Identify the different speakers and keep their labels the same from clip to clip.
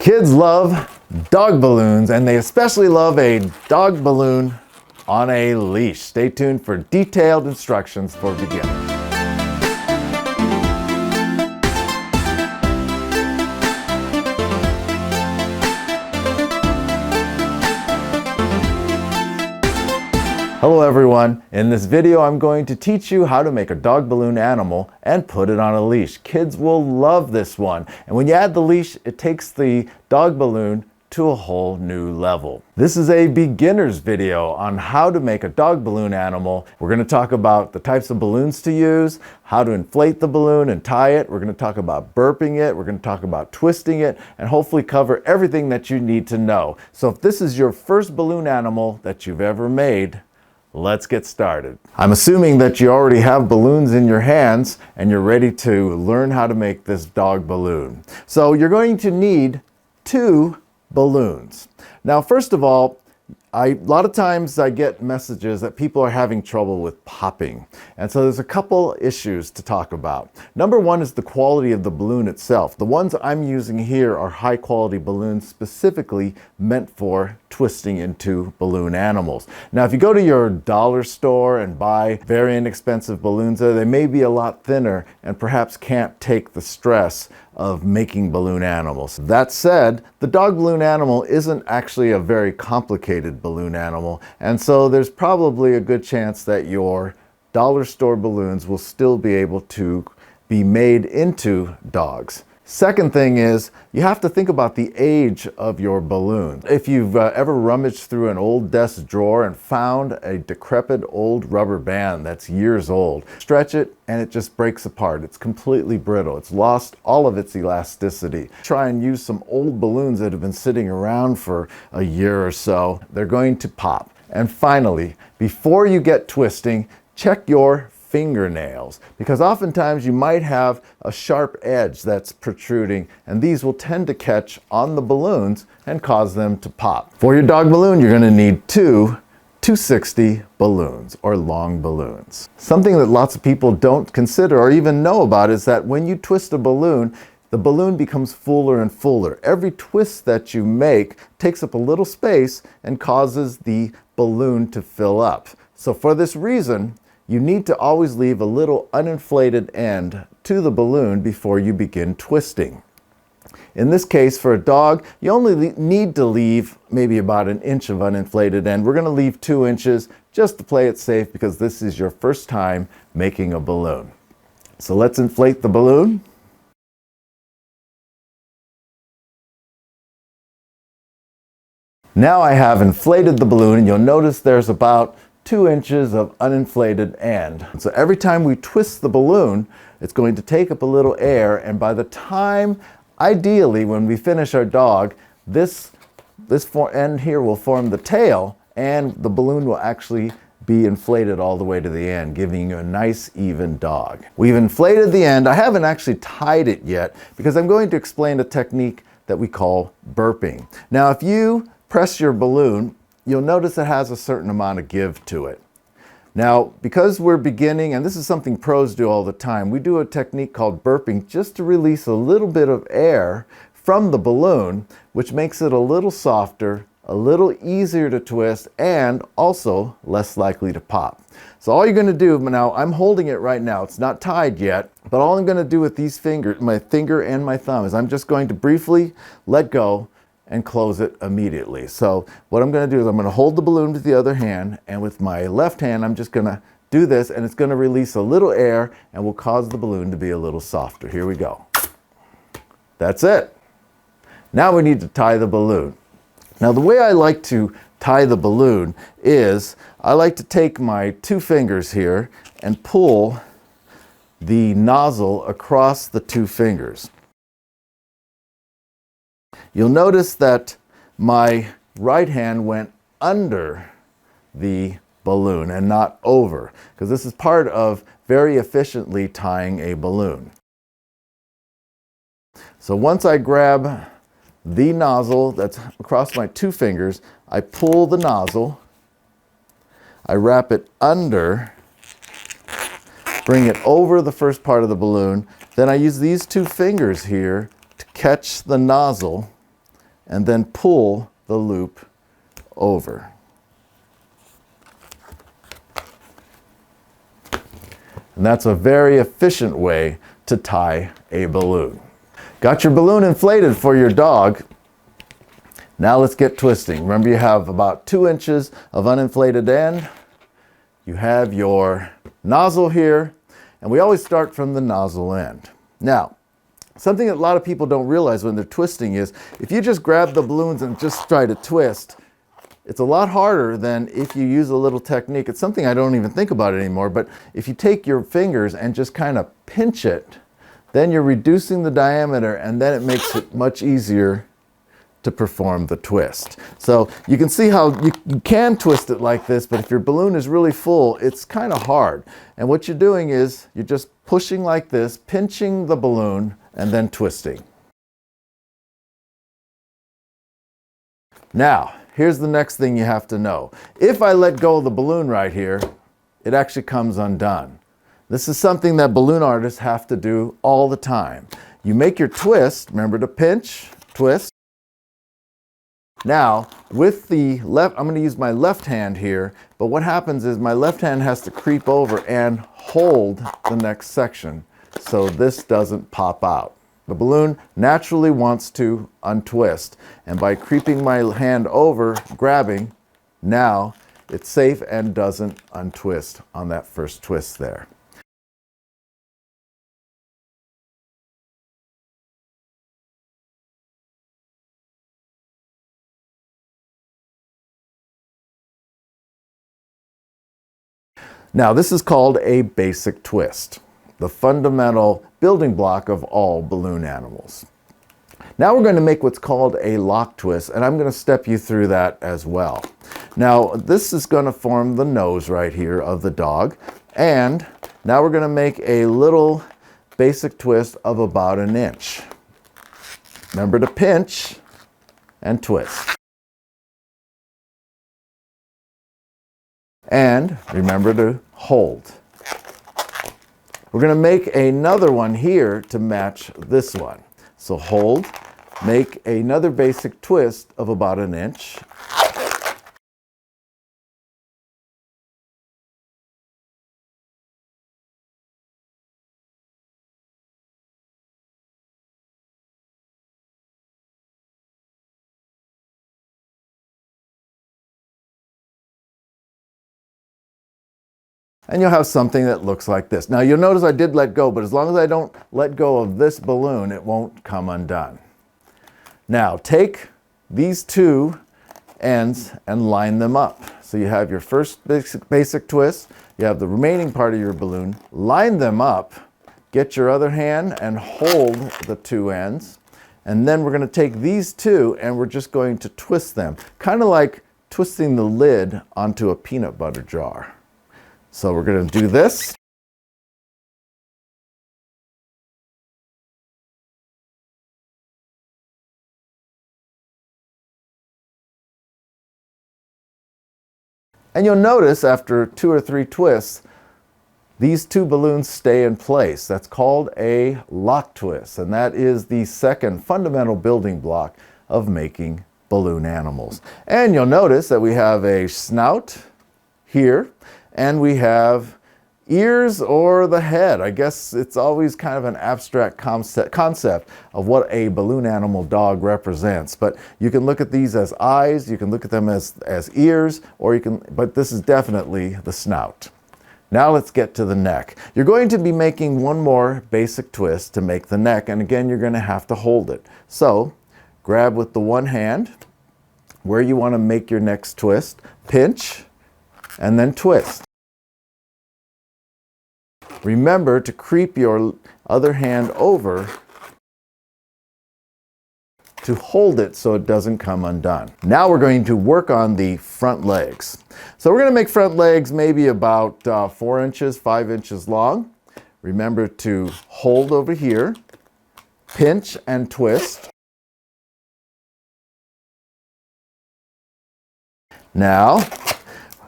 Speaker 1: Kids love dog balloons, and they especially love a dog balloon on a leash. Stay tuned for detailed instructions for beginners. Hello everyone, in this video I'm going to teach you how to make a dog balloon animal and put it on a leash. Kids will love this one, and when you add the leash, it takes the dog balloon to a whole new level. This is a beginner's video on how to make a dog balloon animal. We're going to talk about the types of balloons to use, how to inflate the balloon and tie it. We're going to talk about burping it. We're going to talk about twisting it, and hopefully cover everything that you need to know. So if this is your first balloon animal that you've ever made, let's get started. I'm assuming that you already have balloons in your hands and you're ready to learn how to make this dog balloon. So you're going to need 2 balloons. Now, first of all, a lot of times I get messages that people are having trouble with popping. And so there's a couple issues to talk about. Number one is the quality of the balloon itself. The ones I'm using here are high quality balloons specifically meant for twisting into balloon animals. Now, if you go to your dollar store and buy very inexpensive balloons, they may be a lot thinner and perhaps can't take the stress of making balloon animals. That said, the dog balloon animal isn't actually a very complicated balloon animal, and so there's probably a good chance that your dollar store balloons will still be able to be made into dogs. Second thing is, you have to think about the age of your balloon. If you've ever rummaged through an old desk drawer and found a decrepit old rubber band that's years old, stretch it and it just breaks apart. It's completely brittle. It's lost all of its elasticity. Try and use some old balloons that have been sitting around for a year or so. They're going to pop. And finally, before you get twisting, check your fingernails, because oftentimes you might have a sharp edge that's protruding, and these will tend to catch on the balloons and cause them to pop. For your dog balloon, you're going to need 2 260 balloons, or long balloons. Something that lots of people don't consider or even know about is that when you twist a balloon, the balloon becomes fuller and fuller. Every twist that you make takes up a little space and causes the balloon to fill up. So for this reason, you need to always leave a little uninflated end to the balloon before you begin twisting. In this case, for a dog, you only need to leave maybe about 1 inch of uninflated end. We're going to leave 2 inches just to play it safe, because this is your first time making a balloon. So let's inflate the balloon. Now I have inflated the balloon, and you'll notice there's about 2 inches of uninflated end. So every time we twist the balloon, it's going to take up a little air, and by the time, ideally, when we finish our dog, this end here will form the tail, and the balloon will actually be inflated all the way to the end, giving you a nice even dog. We've inflated the end. I haven't actually tied it yet, because I'm going to explain a technique that we call burping. Now, if you press your balloon, you'll notice it has a certain amount of give to it. Now, because we're beginning, and this is something pros do all the time, we do a technique called burping just to release a little bit of air from the balloon, which makes it a little softer, a little easier to twist, and also less likely to pop. So all you're going to do, now I'm holding it right now, it's not tied yet, but all I'm going to do with these fingers, my finger and my thumb, is I'm just going to briefly let go and close it immediately. So what I'm going to do is I'm going to hold the balloon with the other hand, and with my left hand I'm just going to do this, and it's going to release a little air and will cause the balloon to be a little softer. Here we go. That's it. Now we need to tie the balloon. Now, the way I like to tie the balloon is I like to take my 2 fingers here and pull the nozzle across the 2 fingers. You'll notice that my right hand went under the balloon and not over, because this is part of very efficiently tying a balloon. So once I grab the nozzle that's across my 2 fingers, I pull the nozzle, I wrap it under, bring it over the first part of the balloon, then I use these 2 fingers here to catch the nozzle and then pull the loop over. And that's a very efficient way to tie a balloon. Got your balloon inflated for your dog. Now let's get twisting. Remember, you have about 2 inches of uninflated end. You have your nozzle here, and we always start from the nozzle end. Now, something that a lot of people don't realize when they're twisting is if you just grab the balloons and just try to twist, it's a lot harder than if you use a little technique. It's something I don't even think about anymore, but if you take your fingers and just kind of pinch it, then you're reducing the diameter, and then it makes it much easier to perform the twist. So you can see how you can twist it like this, but if your balloon is really full, it's kind of hard. And what you're doing is you're just pushing like this, pinching the balloon, and then twisting. Now, here's the next thing you have to know. If I let go of the balloon right here, it actually comes undone. This is something that balloon artists have to do all the time. You make your twist, remember to pinch, twist. Now, with the left, I'm going to use my left hand here, but what happens is my left hand has to creep over and hold the next section so this doesn't pop out. The balloon naturally wants to untwist, and by creeping my hand over, grabbing, now it's safe and doesn't untwist on that first twist there. Now, this is called a basic twist, the fundamental building block of all balloon animals. Now we're going to make what's called a lock twist, and I'm going to step you through that as well. Now, this is going to form the nose right here of the dog, and now we're going to make a little basic twist of about 1 inch. Remember to pinch and twist. And remember to hold. We're going to make another one here to match this one. So hold, make another basic twist of about 1 inch. And you'll have something that looks like this. Now you'll notice I did let go, but as long as I don't let go of this balloon, it won't come undone. Now take these 2 ends and line them up. So you have your first basic twist, you have the remaining part of your balloon, line them up, get your other hand and hold the 2 ends, and then we're going to take these 2 and we're just going to twist them, kind of like twisting the lid onto a peanut butter jar. So we're going to do this. And you'll notice after 2 or 3 twists, these 2 balloons stay in place. That's called a lock twist, and that is the second fundamental building block of making balloon animals. And you'll notice that we have a snout here, and we have ears or the head. I guess it's always kind of an abstract concept of what a balloon animal dog represents. But you can look at these as eyes, you can look at them as ears, or you can, but this is definitely the snout. Now let's get to the neck. You're going to be making one more basic twist to make the neck, and again, you're going to have to hold it. So grab with the one hand where you want to make your next twist, pinch, and then twist. Remember to creep your other hand over to hold it so it doesn't come undone. Now we're going to work on the front legs. So we're going to make front legs maybe about 4 inches, 5 inches long. Remember to hold over here, pinch and twist. Now,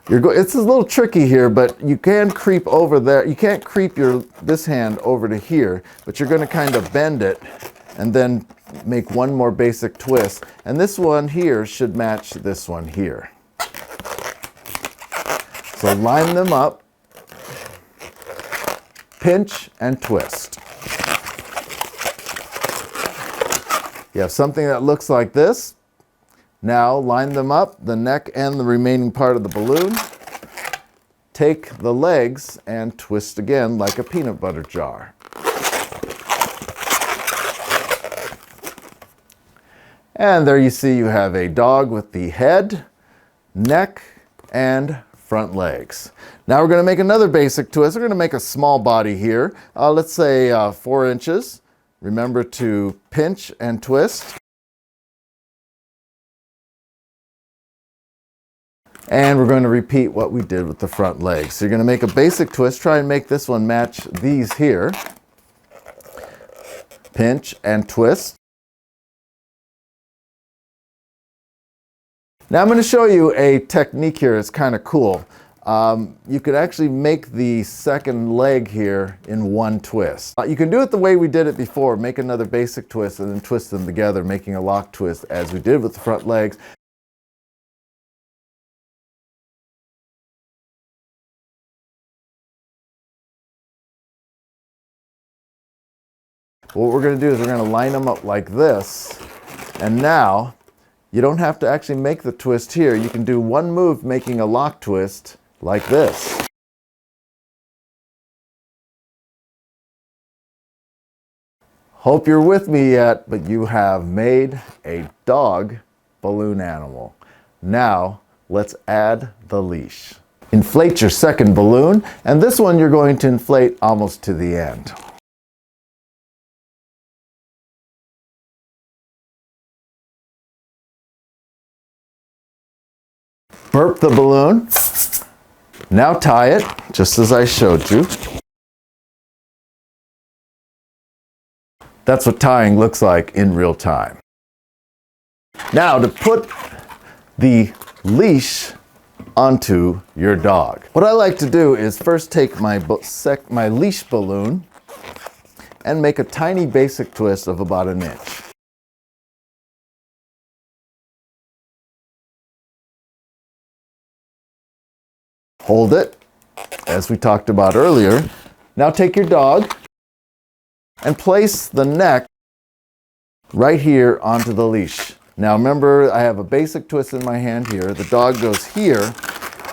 Speaker 1: it's a little tricky here, but you can creep over there. You can't creep this hand over to here, but you're going to kind of bend it and then make one more basic twist, and this one here should match this one here. So line them up, pinch and twist. You have something that looks like this. Now line them up, the neck and the remaining part of the balloon. Take the legs and twist again like a peanut butter jar. And there you see you have a dog with the head, neck, and front legs. Now we're going to make another basic twist. We're going to make a small body here. Let's say 4 inches. Remember to pinch and twist. And we're going to repeat what we did with the front legs. So you're going to make a basic twist. Try and make this one match these here. Pinch and twist. Now I'm going to show you a technique here. It's kind of cool. You could actually make the second leg here in one twist. You can do it the way we did it before. Make another basic twist and then twist them together, making a lock twist as we did with the front legs. What we're going to do is we're going to line them up like this, and now you don't have to actually make the twist here. You can do one move making a lock twist like this. Hope you're with me yet, but you have made a dog balloon animal. Now let's add the leash. Inflate your second balloon, and this one you're going to inflate almost to the end. Burp the balloon. Now tie it, just as I showed you. That's what tying looks like in real time. Now to put the leash onto your dog. What I like to do is first take my leash balloon and make a tiny basic twist of about 1 inch. Hold it, as we talked about earlier. Now take your dog and place the neck right here onto the leash. Now remember, I have a basic twist in my hand here. The dog goes here,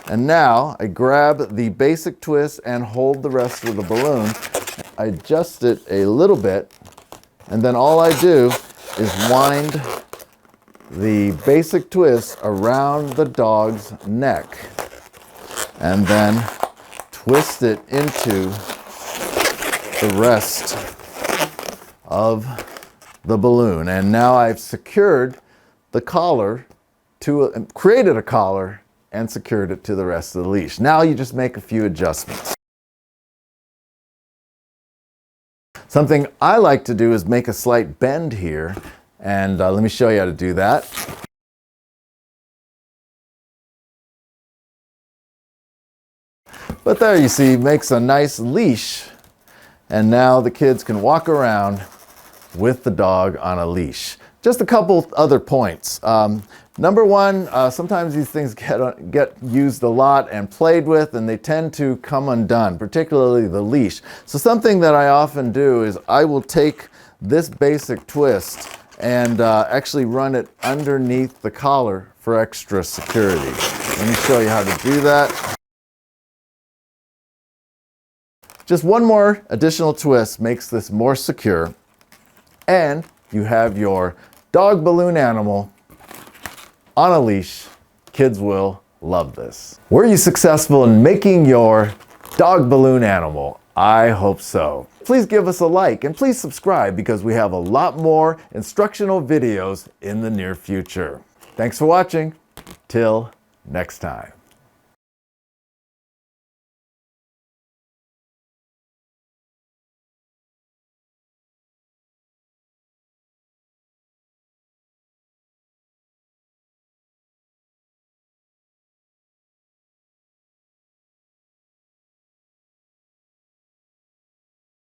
Speaker 1: and now I grab the basic twist and hold the rest of the balloon. I adjust it a little bit, and then all I do is wind the basic twist around the dog's neck, and then twist it into the rest of the balloon. And now I've secured the collar created a collar and secured it to the rest of the leash. Now you just make a few adjustments. Something I like to do is make a slight bend here, and let me show you how to do that. But there you see, makes a nice leash, and now the kids can walk around with the dog on a leash. Just a couple other points. Number one, sometimes these things get used a lot and played with, and they tend to come undone, particularly the leash. So something that I often do is I will take this basic twist and actually run it underneath the collar for extra security. Let me show you how to do that. Just one more additional twist makes this more secure, and you have your dog balloon animal on a leash. Kids will love this. Were you successful in making your dog balloon animal? I hope so. Please give us a like and please subscribe, because we have a lot more instructional videos in the near future. Thanks for watching. Till next time.